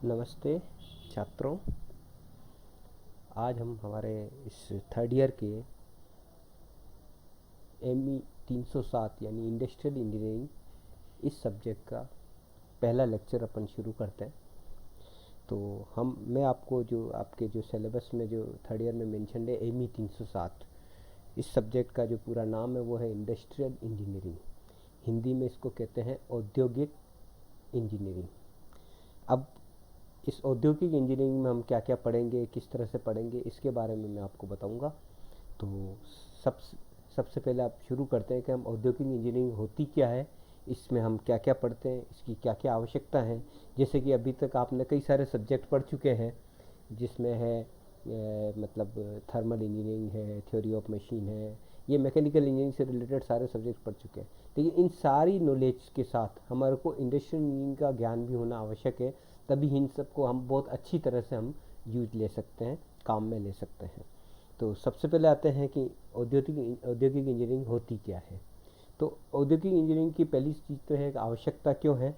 नमस्ते छात्रों। आज हम हमारे इस थर्ड ईयर के ME 307 यानी इंडस्ट्रियल इंजीनियरिंग इस सब्जेक्ट का पहला लेक्चर अपन शुरू करते हैं। तो मैं आपको जो आपके जो सिलेबस में जो थर्ड ईयर में मेंशन्ड है ME 307, इस सब्जेक्ट का जो पूरा नाम है वो है इंडस्ट्रियल इंजीनियरिंग। हिंदी में इसको कहते हैं औद्योगिक इंजीनियरिंग। अब इस औद्योगिक इंजीनियरिंग में हम क्या क्या पढ़ेंगे, किस तरह से पढ़ेंगे, इसके बारे में मैं आपको बताऊंगा। तो सब सबसे पहले आप शुरू करते हैं कि हम औद्योगिक इंजीनियरिंग होती क्या है, इसमें हम क्या क्या पढ़ते हैं, इसकी क्या क्या आवश्यकता है। जैसे कि अभी तक आपने कई सारे सब्जेक्ट पढ़ चुके हैं, जिसमें है मतलब थर्मल इंजीनियरिंग है, थ्योरी ऑफ मशीन है, ये मैकेनिकल इंजीनियरिंग से रिलेटेड सारे सब्जेक्ट पढ़ चुके हैं। लेकिन इन सारी नॉलेज के साथ हमारे को इंडस्ट्रियल इंजीनियरिंग का ज्ञान भी होना आवश्यक है, तभी इन सबको हम बहुत अच्छी तरह से हम यूज ले सकते हैं, काम में ले सकते हैं। तो सबसे पहले आते हैं कि औद्योगिक इंजीनियरिंग होती क्या है। तो औद्योगिक इंजीनियरिंग की पहली चीज़ तो है कि आवश्यकता क्यों है।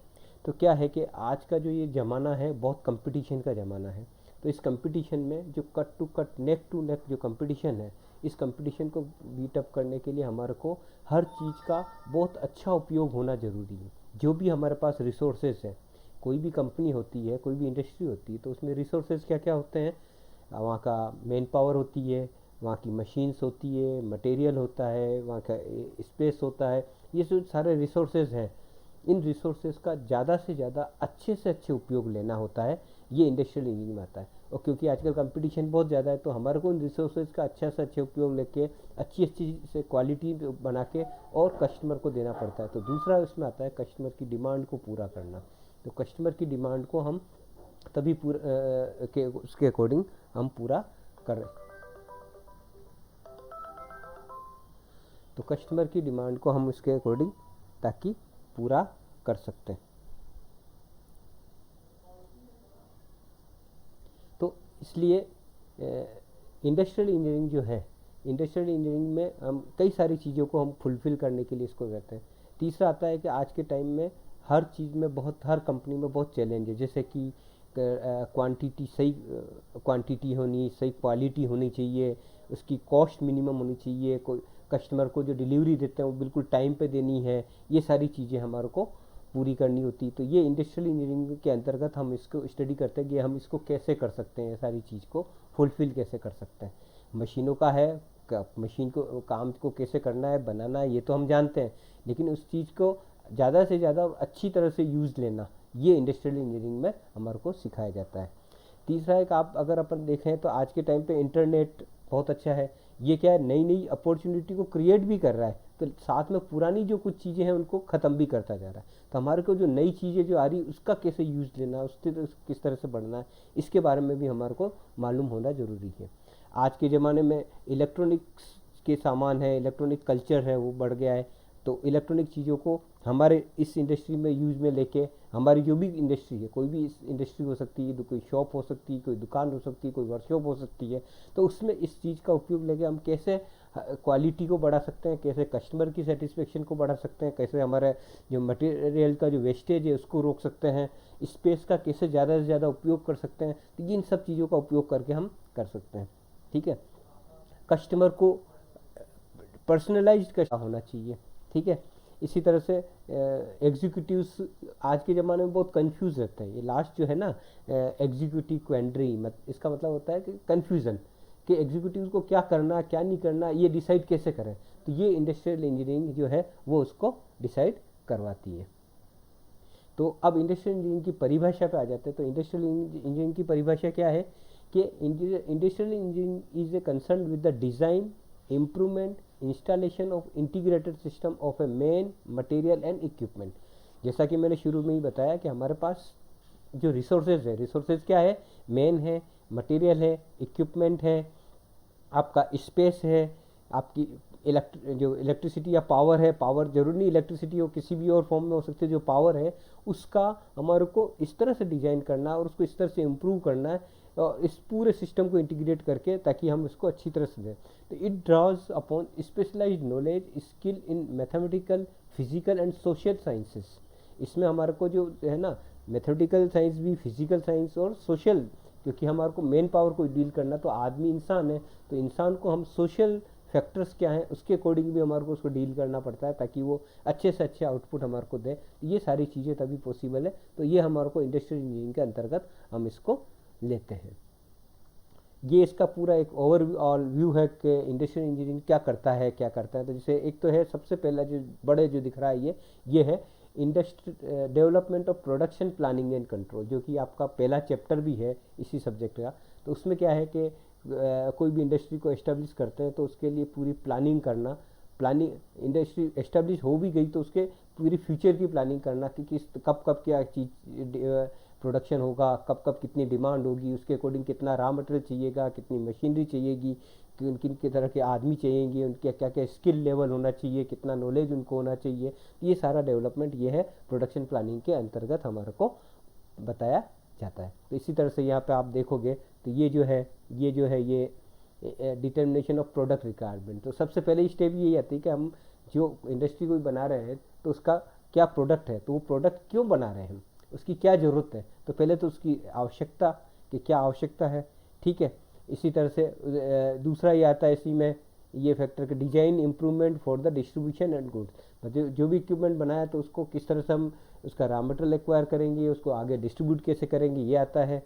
तो क्या है कि आज का जो ये ज़माना है बहुत कंपटीशन का ज़माना है। तो इस कंपटीशन में जो cut to cut, neck to neck जो कंपटीशन है, इस कंपटीशन को बीट अप करने के लिए हमारे को हर चीज़ का बहुत अच्छा उपयोग होना ज़रूरी है। जो भी हमारे पास रिसोर्सेज है, कोई भी कंपनी होती है, कोई भी इंडस्ट्री होती है, तो उसमें रिसोर्सेज क्या क्या होते हैं। वहाँ का मैन पावर होती है, वहाँ की मशीन्स होती है, मटेरियल होता है, वहाँ का स्पेस होता है। ये जो सारे रिसोर्सेज हैं, इन रिसोर्सेज का ज़्यादा से ज़्यादा अच्छे से अच्छे उपयोग लेना होता है, ये इंडस्ट्रियल इंजीनियरिंग में आता है। और क्योंकि आजकल कंपटीशन बहुत ज़्यादा है, तो हमारे को इन रिसोर्सेज का अच्छा से अच्छे उपयोग लेके अच्छी अच्छी से क्वालिटी बना के और कस्टमर को देना पड़ता है। तो दूसरा इसमें आता है कस्टमर की डिमांड को पूरा करना। तो कस्टमर की डिमांड को हम तभी पूरा के उसके अकॉर्डिंग हम पूरा कर, तो कस्टमर की डिमांड को हम उसके अकॉर्डिंग ताकि पूरा कर सकते हैं। तो इसलिए इंडस्ट्रियल इंजीनियरिंग जो है, इंडस्ट्रियल इंजीनियरिंग में हम कई सारी चीज़ों को हम फुलफ़िल करने के लिए इसको करते हैं। तीसरा आता है कि आज के टाइम में हर चीज़ में बहुत, हर कंपनी में बहुत चैलेंज है। जैसे कि क्वांटिटी, सही क्वांटिटी होनी, सही क्वालिटी होनी चाहिए, उसकी कॉस्ट मिनिमम होनी चाहिए, कोई कस्टमर को जो डिलीवरी देते हैं वो बिल्कुल टाइम पे देनी है। ये सारी चीज़ें हमारे को पूरी करनी होती है। तो ये इंडस्ट्रियल इंजीनियरिंग के अंतर्गत हम इसको स्टडी करते हैं कि हम इसको कैसे कर सकते हैं, सारी चीज़ को फुलफ़िल कैसे कर सकते हैं। मशीनों का है, मशीन को काम को कैसे करना है, बनाना है, ये तो हम जानते हैं, लेकिन उस चीज़ को ज़्यादा से ज़्यादा अच्छी तरह से यूज़ लेना, ये इंडस्ट्रियल इंजीनियरिंग में हमारे को सिखाया जाता है। तीसरा एक, आप अगर अपन देखें तो आज के टाइम पे इंटरनेट बहुत अच्छा है। ये क्या है, नई नई अपॉर्चुनिटी को क्रिएट भी कर रहा है, तो साथ में पुरानी जो कुछ चीज़ें हैं उनको ख़त्म भी करता जा रहा है। तो हमारे को जो नई चीज़ें जो आ रही उसका कैसे यूज़ लेना, उससे किस तरह से बढ़ना है, इसके बारे में भी हमारे को मालूम होना ज़रूरी है। आज के ज़माने में इलेक्ट्रॉनिक्स के सामान है, इलेक्ट्रॉनिक कल्चर है, वो बढ़ गया है। तो इलेक्ट्रॉनिक चीज़ों को हमारे इस इंडस्ट्री में यूज़ में लेके, हमारी जो भी इंडस्ट्री है, कोई भी इस इंडस्ट्री हो सकती है, तो कोई शॉप हो सकती है, कोई दुकान हो सकती है, कोई वर्कशॉप हो सकती है, तो उसमें इस चीज़ का उपयोग लेके हम कैसे क्वालिटी को बढ़ा सकते हैं, कैसे कस्टमर की सेटिस्फेक्शन को बढ़ा सकते हैं, कैसे हमारे जो मटेरियल का जो वेस्टेज है उसको रोक सकते हैं, स्पेस का कैसे ज़्यादा से ज़्यादा उपयोग कर सकते हैं। तो इन सब चीज़ों का उपयोग करके हम कर सकते हैं। ठीक है। कस्टमर को पर्सनलाइज्ड का होना चाहिए। ठीक है। इसी तरह से एग्जीक्यूटिव्स आज के ज़माने में बहुत कंफ्यूज रहते हैं। ये लास्ट जो है ना, एग्जीक्यूटिव क्वेंड्री, इसका मतलब होता है कि कंफ्यूजन, कि एग्जीक्यूटिव को क्या करना क्या नहीं करना, ये डिसाइड कैसे करें। तो ये इंडस्ट्रियल इंजीनियरिंग जो है वो उसको डिसाइड करवाती है। तो अब इंडस्ट्रियल इंजीनियरिंग की परिभाषा पे आ जाते हैं। तो इंडस्ट्रियल इंजीनियरिंग की परिभाषा क्या है कि industrial engineering is a concern with the design, improvement, installation of integrated system of A main material and equipment. जैसा कि मैंने शुरू में ही बताया कि हमारे पास जो रिसोर्सेज है, रिसोर्सेज क्या है, मेन है, मटेरियल है, इक्विपमेंट है, आपका स्पेस है, आपकी जो इलेक्ट्रिसिटी या पावर है, पावर जरूरी नहीं इलेक्ट्रिसिटी हो, किसी भी और फॉर्म में हो सकती है, जो पावर है उसका हमारे को इस तरह से डिज़ाइन करना है और उसको इस तरह से इम्प्रूव करना है, और इस पूरे सिस्टम को इंटीग्रेट करके ताकि हम इसको अच्छी तरह से दें। तो it draws upon specialised knowledge, skill in mathematical, physical and social sciences. इसमें हमारे को जो है ना, मैथमेटिकल साइंस भी, फिजिकल साइंस और सोशल, क्योंकि हमारे को मेन पावर को डील करना, तो आदमी इंसान है, तो इंसान को हम सोशल फैक्टर्स क्या हैं उसके अकॉर्डिंग भी हमारे को उसको डील करना पड़ता है, ताकि वो अच्छे से अच्छे आउटपुट हमारे को दे। ये सारी चीज़ें तभी पॉसिबल है। तो ये हमारे को इंडस्ट्रियल इंजीनियरिंग के अंतर्गत हम इसको लेते हैं। ये इसका पूरा एक ओवरव्यू ऑल व्यू है कि इंडस्ट्रियल इंजीनियरिंग क्या करता है, क्या करता है। तो जैसे एक तो है सबसे पहला जो बड़े जो दिख रहा है ये है industry development of production planning and control, जो कि आपका पहला चैप्टर भी है इसी सब्जेक्ट का। तो उसमें क्या है कि कोई भी इंडस्ट्री को एस्टेब्लिश करते हैं तो उसके लिए पूरी प्लानिंग करना, प्लानिंग इंडस्ट्री एस्टेब्लिश हो भी गई तो उसके पूरी फ्यूचर की प्लानिंग करना कि किस कब कब क्या चीज़ प्रोडक्शन होगा, कब कब कितनी डिमांड होगी, उसके अकॉर्डिंग कितना रॉ मटेरियल चाहिएगा, कितनी मशीनरी चाहिएगी, किन किन की तरह के आदमी चाहिएंगे, उनके क्या क्या स्किल लेवल होना चाहिए, कितना नॉलेज उनको होना चाहिए। ये सारा डेवलपमेंट ये है प्रोडक्शन प्लानिंग के अंतर्गत हमारे को बताया जाता है। तो इसी तरह से यहाँ पे आप देखोगे तो ये जो है ये डिटर्मिनेशन ऑफ प्रोडक्ट रिक्वायरमेंट। तो सबसे पहले स्टेप यही आती है कि हम जो इंडस्ट्री को बना रहे हैं तो उसका क्या प्रोडक्ट है, तो वो प्रोडक्ट क्यों बना रहे हैं हम, उसकी क्या ज़रूरत है। तो पहले तो उसकी आवश्यकता कि क्या आवश्यकता है, ठीक है। इसी तरह से दूसरा ये आता है इसी में ये फैक्टर के design improvement for the distribution and goods, मतलब जो भी इक्विपमेंट बनाया तो उसको किस तरह से हम उसका रॉ मटेरियल एक्वायर करेंगे, उसको आगे डिस्ट्रीब्यूट कैसे करेंगे, ये आता है।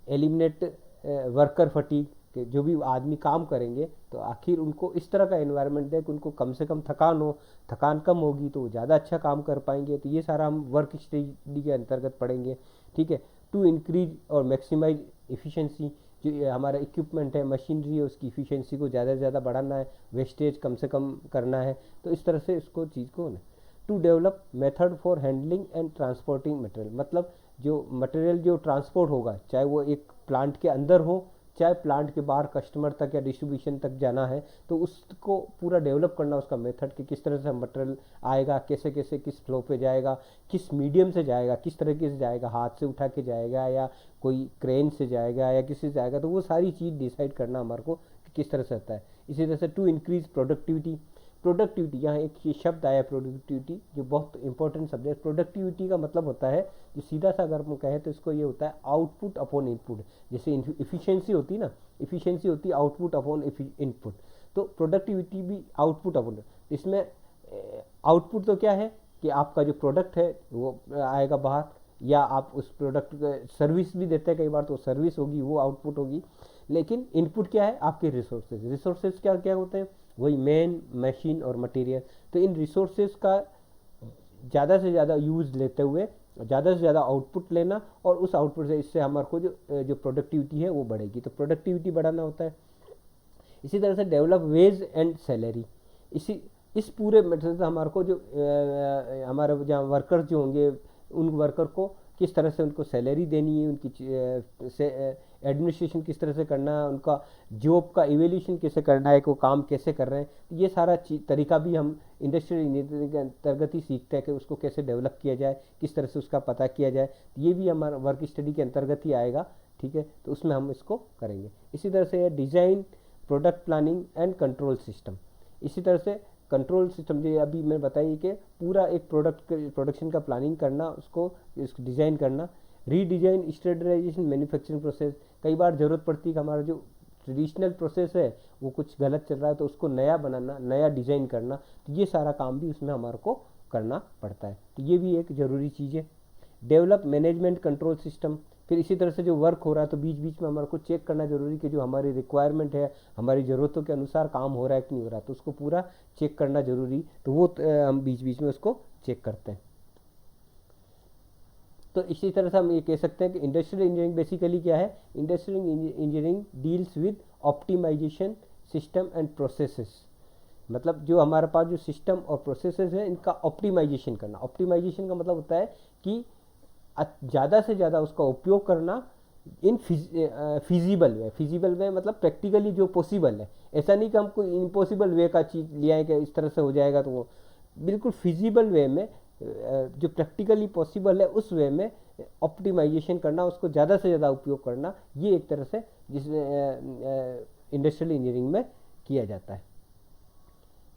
एलिमिनेट वर्कर फटीग, कि जो भी आदमी काम करेंगे तो आखिर उनको इस तरह का एनवायरनमेंट दे कि उनको कम से कम थकान हो, थकान कम होगी तो वो ज़्यादा अच्छा काम कर पाएंगे। तो ये सारा हम वर्क स्टडी के अंतर्गत पढ़ेंगे, ठीक है। टू इंक्रीज और मैक्सिमाइज एफिशिएंसी, जो हमारा इक्विपमेंट है, मशीनरी है, उसकी इफिशिएंसी को ज़्यादा से ज़्यादा बढ़ाना है, वेस्टेज कम से कम करना है। तो इस तरह से इसको चीज़ को to develop method for handling and transporting material, मतलब जो मटेरियल जो ट्रांसपोर्ट होगा, चाहे वो एक प्लांट के अंदर हो चाहे प्लांट के बाहर कस्टमर तक या डिस्ट्रीब्यूशन तक जाना है, तो उसको पूरा डेवलप करना, उसका मेथड कि किस तरह से मटेरियल आएगा, कैसे कैसे किस फ्लो पे जाएगा, किस मीडियम से जाएगा, किस तरीके से जाएगा, हाथ से उठा के जाएगा या कोई क्रेन से जाएगा या किसी से जाएगा। तो वो सारी चीज़ डिसाइड करना हमारे को कि किस तरह से होता है। इसी तरह से टू इंक्रीज प्रोडक्टिविटी, यहाँ एक ये शब्द आया प्रोडक्टिविटी, जो बहुत इंपॉर्टेंट शब्द है। प्रोडक्टिविटी का मतलब होता है, जो सीधा सा अगर हम कहें तो इसको ये होता है आउटपुट अपॉन इनपुट। जैसे इफिशिएंसी होती है ना, इफिशिएंसी होती है आउटपुट अपॉन इनपुट, तो प्रोडक्टिविटी भी आउटपुट अपॉन। इसमें आउटपुट तो क्या है कि आपका जो प्रोडक्ट है वो आएगा बाहर, या आप उस प्रोडक्ट का सर्विस भी देते हैं कई बार, तो सर्विस होगी, वो आउटपुट होगी। लेकिन इनपुट क्या है, आपके रिसोर्सेज क्या क्या होते हैं, वही मैन, मशीन और मटेरियल। तो इन रिसोर्सेज का ज़्यादा से ज़्यादा यूज़ लेते हुए ज़्यादा से ज़्यादा आउटपुट लेना, और उस आउटपुट से इससे हमारे को जो प्रोडक्टिविटी है वो बढ़ेगी। तो प्रोडक्टिविटी बढ़ाना होता है। इसी तरह से डेवलप वेज एंड सैलरी, इस पूरे मेथड से हमारे को जो हमारे जहाँ वर्कर्स जो होंगे, उन वर्कर को किस तरह से उनको सैलरी देनी है, उनकी एडमिनिस्ट्रेशन किस तरह से करना है, उनका जॉब का इवेल्यूशन कैसे करना है, वो काम कैसे कर रहे हैं, ये सारा तरीका भी हम इंडस्ट्रियल इंजीनियरिंग के अंतर्गत ही सीखते हैं कि उसको कैसे डेवलप किया जाए, किस तरह से उसका पता किया जाए। ये भी हमारा वर्क स्टडी के अंतर्गत ही आएगा, ठीक है। तो उसमें हम इसको करेंगे। इसी तरह से design, product planning and control system. इसी तरह से कंट्रोल सिस्टम जो अभी मैं बताइए कि पूरा एक प्रोडक्शन का प्लानिंग करना, उसको डिज़ाइन करना। रीडिज़ाइन स्टैंडर्डाइजेशन मैन्युफैक्चरिंग प्रोसेस, कई बार ज़रूरत पड़ती है कि हमारा जो ट्रेडिशनल प्रोसेस है वो कुछ गलत चल रहा है, तो उसको नया बनाना, नया डिज़ाइन करना। तो ये सारा काम भी उसमें हमारे को करना पड़ता है। तो ये भी एक ज़रूरी चीज़ है। डेवलप मैनेजमेंट कंट्रोल सिस्टम, फिर इसी तरह से जो वर्क हो रहा है तो बीच बीच में हमारे को चेक करना जरूरी कि जो हमारी रिक्वायरमेंट है, हमारी ज़रूरतों के अनुसार काम हो रहा है कि नहीं हो रहा, तो उसको पूरा चेक करना जरूरी। तो वो हम बीच बीच में उसको चेक करते हैं। तो इसी तरह से हम ये कह सकते हैं कि इंडस्ट्रियल इंजीनियरिंग बेसिकली क्या है, industrial engineering deals with optimisation system and processes, मतलब जो हमारे पास जो सिस्टम और प्रोसेसेस है इनका ऑप्टिमाइजेशन करना। ऑप्टिमाइजेशन का मतलब होता है कि ज़्यादा से ज़्यादा उसका उपयोग करना इन फिजिबल वे मतलब प्रैक्टिकली जो पॉसिबल है। ऐसा नहीं कि हम कोई इम्पॉसिबल वे का चीज़ ले आए कि इस तरह से हो जाएगा, तो वो बिल्कुल फिजिबल वे में, जो प्रैक्टिकली पॉसिबल है उस वे में ऑप्टिमाइजेशन करना, उसको ज़्यादा से ज़्यादा उपयोग करना। ये एक तरह से जिसमें इंडस्ट्रियल इंजीनियरिंग में किया जाता है।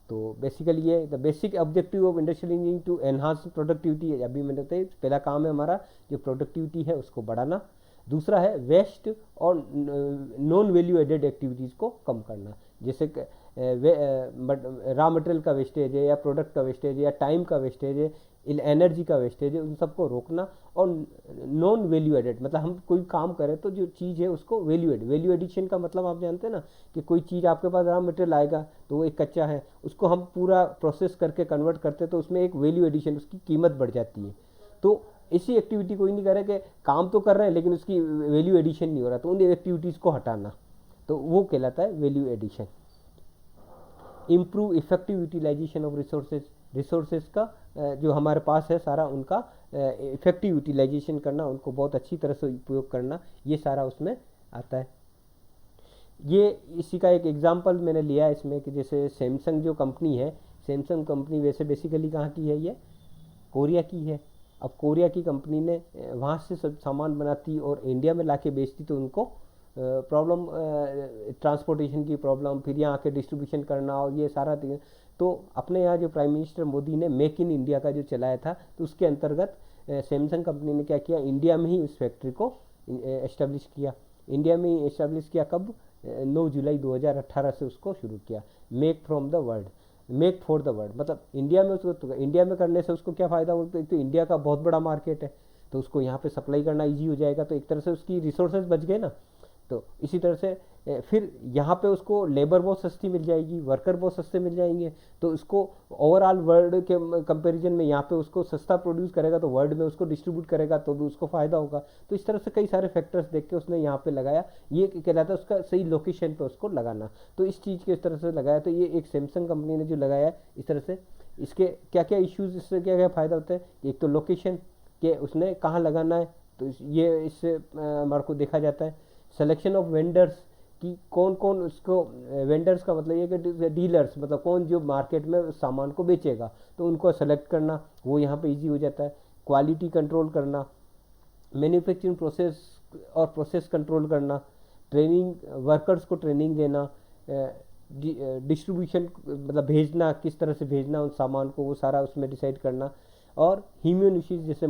तो बेसिकली ये the basic objective of industrial engineering to enhance productivity, अभी मैंने बताया पहला काम है हमारा जो प्रोडक्टिविटी है उसको बढ़ाना। दूसरा है वेस्ट और नॉन वैल्यू एडेड एक्टिविटीज़ को कम करना, जैसे रॉ मटेरियल का वेस्टेज है या प्रोडक्ट का वेस्टेज है या टाइम का वेस्टेज है, एनर्जी का वेस्टेज है, उन सबको रोकना। और नॉन वैल्यू एडेड मतलब हम कोई काम करें तो जो चीज़ है उसको वैल्यू एडिशन का मतलब आप जानते हैं ना कि कोई चीज़ आपके पास रॉ मटेरियल आएगा तो वो एक कच्चा है, उसको हम पूरा प्रोसेस करके कन्वर्ट करते हैं तो उसमें एक वैल्यू एडिशन, उसकी कीमत बढ़ जाती है। तो इसी एक्टिविटी कोई नहीं करे कि काम तो कर रहे हैं लेकिन उसकी वैल्यू एडिशन नहीं हो रहा, तो उन एक्टिविटीज़ को हटाना, तो वो कहलाता है value addition. Improve effective utilisation of resources का जो हमारे पास है सारा उनका इफेक्टिव यूटिलाइजेशन करना, उनको बहुत अच्छी तरह से उपयोग करना, ये सारा उसमें आता है। ये इसी का एक एग्जांपल मैंने लिया है इसमें कि जैसे सैमसंग जो कंपनी है, सैमसंग कंपनी वैसे बेसिकली कहाँ की है, ये कोरिया की है। अब कोरिया की कंपनी ने वहाँ से सब सामान बनाती और इंडिया में लाके बेचती, तो उनको प्रॉब्लम, ट्रांसपोर्टेशन की प्रॉब्लम, फिर यहाँ आके डिस्ट्रीब्यूशन करना और ये सारा। तो अपने यहाँ जो प्राइम मिनिस्टर मोदी ने मेक इन इंडिया का जो चलाया था, तो उसके अंतर्गत सैमसंग कंपनी ने क्या किया, इंडिया में ही उस फैक्ट्री को एस्टेब्लिश किया। इंडिया में ही एस्टेब्लिश किया कब, 9 जुलाई 2018 से उसको शुरू किया। Make from the world, make for the world, मतलब इंडिया में उसको, तो इंडिया में करने से उसको क्या फ़ायदा होगा, एक तो इंडिया का बहुत बड़ा मार्केट है तो उसको यहाँ पे सप्लाई करना इजी हो जाएगा, तो एक तरह से उसकी रिसोर्सेज बच गए ना। तो इसी तरह से फिर यहाँ पे उसको लेबर बहुत सस्ती मिल जाएगी, वर्कर बहुत सस्ते मिल जाएंगे, तो उसको ओवरऑल वर्ल्ड के कंपैरिजन में यहाँ पे उसको सस्ता प्रोड्यूस करेगा तो वर्ल्ड में उसको डिस्ट्रीब्यूट करेगा तो भी उसको फ़ायदा होगा। तो इस तरह से कई सारे फैक्टर्स देख के उसने यहाँ पे लगाया, ये कहलाता है उसका सही लोकेशन पे उसको लगाना। तो इस चीज़ के इस तरह से लगाया, तो ये एक सैमसंग कंपनी ने जो लगाया है इस तरह से, इसके क्या क्या इश्यूज़, इससे क्या क्या फ़ायदा होता है, एक तो लोकेशन के उसने कहाँ लगाना है, तो ये इससे हमारे को देखा जाता है। सिलेक्शन ऑफ वेंडर्स कि कौन कौन उसको, वेंडर्स का मतलब ये कि डीलर्स, मतलब कौन जो मार्केट में सामान को बेचेगा, तो उनको सेलेक्ट करना, वो यहाँ पे इजी हो जाता है। क्वालिटी कंट्रोल करना, मैन्युफैक्चरिंग प्रोसेस कंट्रोल करना, ट्रेनिंग, वर्कर्स को ट्रेनिंग देना, डिस्ट्रीब्यूशन मतलब भेजना, किस तरह से भेजना उन सामान को, वो सारा उसमें डिसाइड करना। और ह्यूमन इश्यूज, जैसे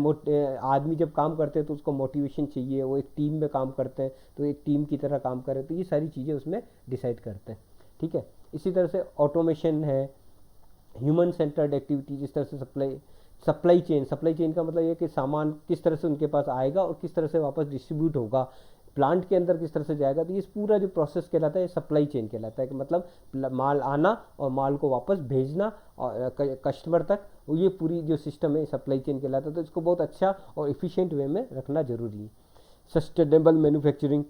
आदमी जब काम करते हैं तो उसको मोटिवेशन चाहिए, वो एक टीम में काम करते हैं तो एक टीम की तरह काम करें, तो ये सारी चीज़ें उसमें डिसाइड करते हैं। ठीक है, इसी तरह से ऑटोमेशन है, ह्यूमन सेंटर्ड एक्टिविटीज, इस तरह से सप्लाई चेन का मतलब ये कि सामान किस तरह से उनके पास आएगा और किस तरह से वापस डिस्ट्रीब्यूट होगा, प्लांट के अंदर किस तरह से जाएगा, तो ये पूरा जो प्रोसेस कहलाता है सप्लाई चेन कहलाता है, कि मतलब माल आना और माल को वापस भेजना और कस्टमर तक, ये पूरी जो सिस्टम है सप्लाई चेन कहलाता है। तो इसको बहुत अच्छा और इफ़िशिएंट वे में रखना जरूरी है। सस्टेनेबल मैन्युफैक्चरिंग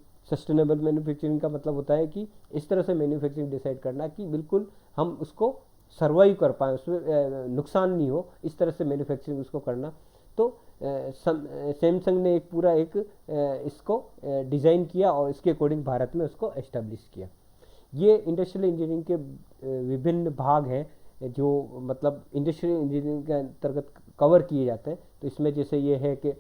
का मतलब होता है कि इस तरह से मैन्युफैक्चरिंग डिसाइड करना कि बिल्कुल हम उसको सर्वाइव कर पाएँ, उसमें नुकसान नहीं हो, इस तरह से मैन्युफैक्चरिंग उसको करना। तो सैमसंग ने एक पूरा इसको डिज़ाइन किया और इसके अकॉर्डिंग भारत में उसको एस्टेब्लिश किया। ये इंडस्ट्रियल इंजीनियरिंग के विभिन्न भाग हैं जो मतलब इंडस्ट्रियल इंजीनियरिंग के अंतर्गत कवर किए जाते हैं। तो इसमें जैसे ये है कि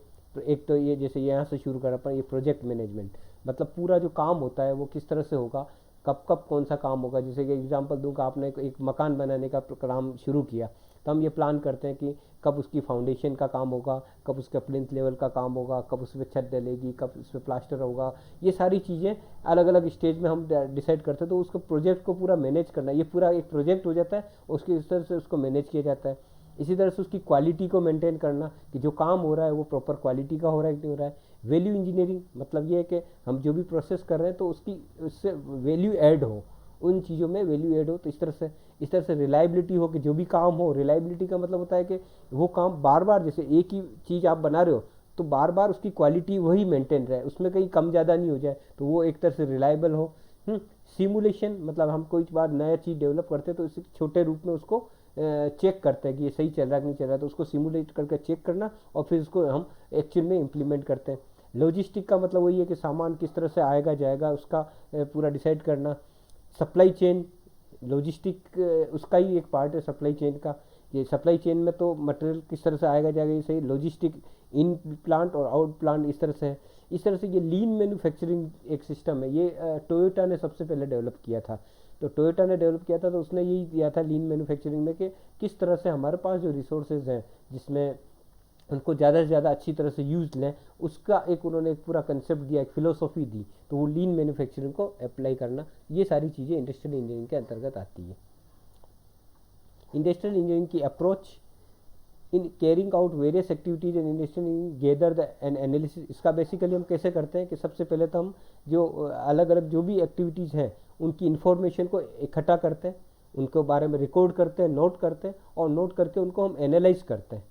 एक तो ये जैसे यहाँ से शुरू कर पाए, ये प्रोजेक्ट मैनेजमेंट, मतलब पूरा जो काम होता है वो किस तरह से होगा, कब कब कौन सा काम होगा। जैसे कि एग्जांपल दूँ कि आपने एक मकान बनाने का काम शुरू किया, तो हम ये प्लान करते हैं कि कब उसकी फाउंडेशन का काम होगा, कब उसका प्लिंथ लेवल का काम होगा, कब उस पर छत डलेगी, कब उस पर प्लास्टर होगा, ये सारी चीज़ें अलग अलग स्टेज में हम डिसाइड करते हैं। तो उसको प्रोजेक्ट को पूरा मैनेज करना, ये पूरा एक प्रोजेक्ट हो जाता है, उसके इस तरह से उसको मैनेज किया जाता है। इसी तरह से उसकी क्वालिटी को मेंटेन करना कि जो काम हो रहा है वो प्रॉपर क्वालिटी का हो रहा है कि नहीं हो रहा है। वैल्यू इंजीनियरिंग मतलब ये है कि हम जो भी प्रोसेस कर रहे हैं तो उससे वैल्यू ऐड हो, उन चीज़ों में वैल्यू ऐड हो। तो इस तरह से रिलायबिलिटी हो कि जो भी काम हो, रिलायबिलिटी का मतलब होता है कि वो काम बार बार, जैसे एक ही चीज़ आप बना रहे हो तो बार बार उसकी क्वालिटी वही मेंटेन रहे, उसमें कहीं कम ज़्यादा नहीं हो जाए, तो वो एक तरह से रिलायबल हो। सिमुलेशन मतलब हम कोई बार नया चीज़ डेवलप करते हैं तो इस छोटे रूप में उसको चेक करते हैं कि ये सही चल रहा है कि नहीं चल रहा है, तो उसको सिमुलेट करके चेक करना और फिर उसको हम एक्चुअल में इम्प्लीमेंट करते हैं। लॉजिस्टिक का मतलब वही है कि सामान किस तरह से आएगा जाएगा उसका पूरा डिसाइड करना। सप्लाई चेन, लॉजिस्टिक उसका ही एक पार्ट है सप्लाई चेन का। ये सप्लाई चेन में तो मटेरियल किस तरह से आएगा जाएगा ये सही, लॉजिस्टिक इन प्लांट और आउट प्लांट इस तरह से है। इस तरह से ये लीन मैन्युफैक्चरिंग एक सिस्टम है, ये टोयोटा ने सबसे पहले डेवलप किया था। तो टोयोटा ने डेवलप किया था, तो उसने यही दिया था लीन मैन्युफैक्चरिंग में कि किस तरह से हमारे पास जो रिसोर्सेज हैं जिसमें उनको ज़्यादा से ज़्यादा अच्छी तरह से यूज लें, उसका एक उन्होंने एक पूरा कंसेप्ट दिया, एक फिलोसॉफी दी, तो वो लीन मैन्युफैक्चरिंग को अप्लाई करना, ये सारी चीज़ें इंडस्ट्रियल इंजीनियरिंग के अंतर्गत आती है। इंडस्ट्रियल इंजीनियरिंग की approach in carrying out various activities in industrial gather the an analysis, इसका बेसिकली हम कैसे करते हैं कि सबसे पहले तो हम जो अलग अलग जो भी एक्टिविटीज़ हैं उनकी इन्फॉर्मेशन को इकट्ठा करते हैं, उनके बारे में रिकॉर्ड करते हैं, नोट करते हैं, और नोट करके उनको हम एनालाइज करते हैं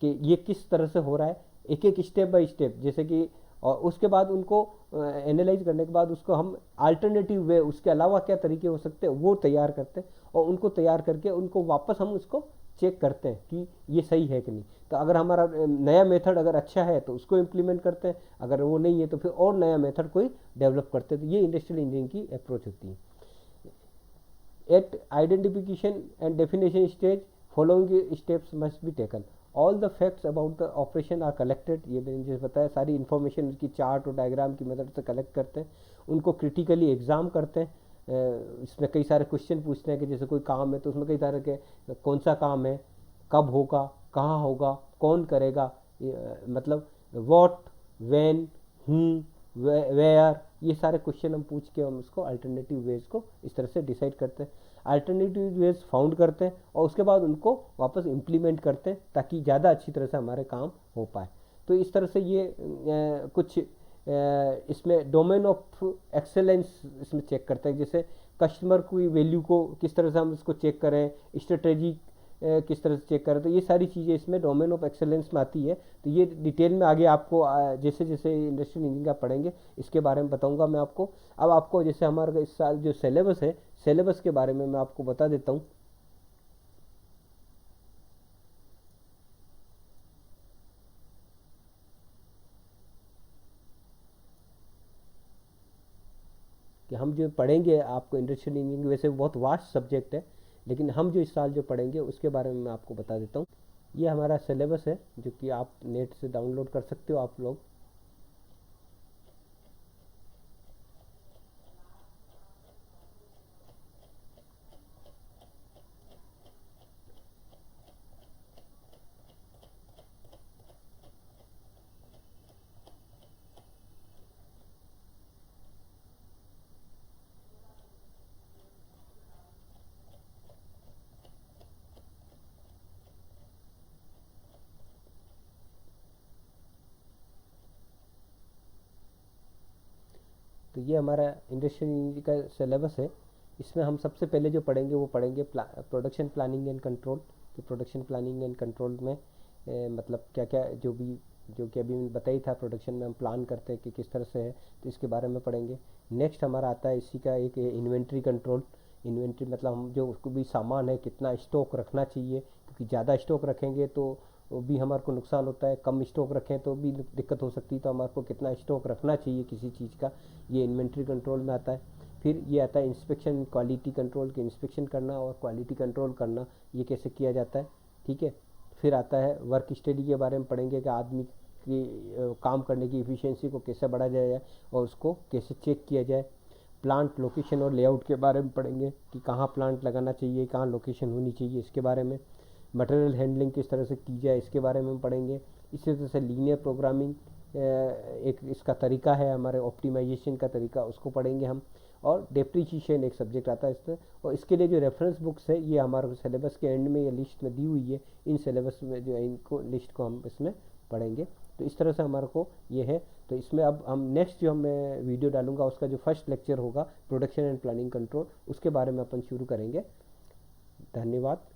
कि ये किस तरह से हो रहा है, एक एक स्टेप बाय स्टेप, जैसे कि, और उसके बाद उनको एनालाइज करने के बाद उसको हम अल्टरनेटिव वे, उसके अलावा क्या तरीके हो सकते हैं वो तैयार करते हैं, और उनको तैयार करके उनको वापस हम उसको चेक करते हैं कि ये सही है कि नहीं। तो अगर हमारा नया मेथड अगर अच्छा है तो उसको इम्प्लीमेंट करते हैं, अगर वो नहीं है तो फिर और नया मेथड कोई डेवलप करते हैं। तो ये इंडस्ट्रियल इंजीनियरिंग की अप्रोच होती है। At identification and definition stage following steps must be taken, all the facts about the operation are collected, ये मैंने जैसे बताया सारी इन्फॉर्मेशन उसकी चार्ट और डायग्राम की मदद से कलेक्ट करते हैं, उनको क्रिटिकली एग्जाम करते हैं। इसमें कई सारे क्वेश्चन पूछते हैं कि जैसे कोई काम है तो उसमें कई तरह के, कौन सा काम है, कब होगा, कहाँ होगा, कौन करेगा, मतलब व्हाट, व्हेन, वेयर, ये सारे क्वेश्चन हम पूछ के हम उसको अल्टरनेटिव वेज को इस तरह से डिसाइड करते हैं, अल्टरनेटिव वेज फाउंड करते हैं, और उसके बाद उनको वापस इम्प्लीमेंट करते हैं ताकि ज़्यादा अच्छी तरह से हमारे काम हो पाए। तो इस तरह से ये कुछ इसमें डोमेन ऑफ एक्सेलेंस इसमें चेक करते हैं, जैसे कस्टमर की वैल्यू को किस तरह से हम इसको चेक करें, स्ट्रेटेजी किस तरह से चेक करें, तो ये सारी चीज़ें इसमें डोमेन ऑफ एक्सेलेंस में आती है। तो ये डिटेल में आगे आपको जैसे जैसे इंडस्ट्रियल इंजीनियरिंग का पढ़ेंगे इसके बारे में बताऊंगा मैं आपको। अब आपको जैसे हमारा इस साल जो सिलेबस है, सिलेबस के बारे में मैं आपको बता देता हूँ। कि हम जो पढ़ेंगे आपको इंडस्ट्रियल इंजीनियरिंग वैसे बहुत वास्ट सब्जेक्ट है, लेकिन हम जो इस साल जो पढ़ेंगे उसके बारे में मैं आपको बता देता हूँ। ये हमारा सिलेबस है जो कि आप नेट से डाउनलोड कर सकते हो आप लोग। तो ये हमारा इंडस्ट्रियल इंजीनियरिंग का सिलेबस है। इसमें हम सबसे पहले जो पढ़ेंगे वो पढ़ेंगे प्रोडक्शन प्लानिंग एंड कंट्रोल। कि प्रोडक्शन प्लानिंग एंड कंट्रोल में मतलब क्या क्या जो कि अभी मैंने बताई था, प्रोडक्शन में हम प्लान करते हैं कि किस तरह से है, तो इसके बारे में पढ़ेंगे। नेक्स्ट हमारा आता है इसी का एक इन्वेंट्री कंट्रोल। इन्वेंट्री मतलब हम जो उसको भी सामान है कितना स्टॉक रखना चाहिए, क्योंकि ज़्यादा स्टॉक रखेंगे तो वो भी हमारे को नुकसान होता है, कम स्टॉक रखें तो भी दिक्कत हो सकती है। तो हमारे को कितना स्टॉक रखना चाहिए किसी चीज़ का, ये इन्वेंट्री कंट्रोल में आता है। फिर ये आता है इंस्पेक्शन क्वालिटी कंट्रोल, के इंस्पेक्शन करना और क्वालिटी कंट्रोल करना, ये कैसे किया जाता है, ठीक है। फिर आता है वर्क स्टडी के बारे में पढ़ेंगे कि आदमी की काम करने की एफिशिएंसी को कैसे बढ़ाया जाए और उसको कैसे चेक किया जाए। प्लांट लोकेशन और लेआउट के बारे में पढ़ेंगे कि कहाँ प्लांट लगाना चाहिए, कहाँ लोकेशन होनी चाहिए, इसके बारे में। मटेरियल हैंडलिंग किस तरह से की जाए इसके बारे में हम पढ़ेंगे। इसी तरह से लीनियर प्रोग्रामिंग एक इसका तरीका है, हमारे ऑप्टिमाइजेशन का तरीका, उसको पढ़ेंगे हम। और डेप्रीशिएशन एक सब्जेक्ट आता है इसमें, और इसके लिए जो रेफरेंस बुक्स है ये हमारे सिलेबस के एंड में ये लिस्ट में दी हुई है। इन सिलेबस में जो इनको लिस्ट को हम इसमें पढ़ेंगे। तो इस तरह से हमारे को ये है। तो इसमें अब हम नेक्स्ट जो मैं वीडियो डालूंगा उसका जो फर्स्ट लेक्चर होगा प्रोडक्शन एंड प्लानिंग कंट्रोल, उसके बारे में अपन शुरू करेंगे। धन्यवाद।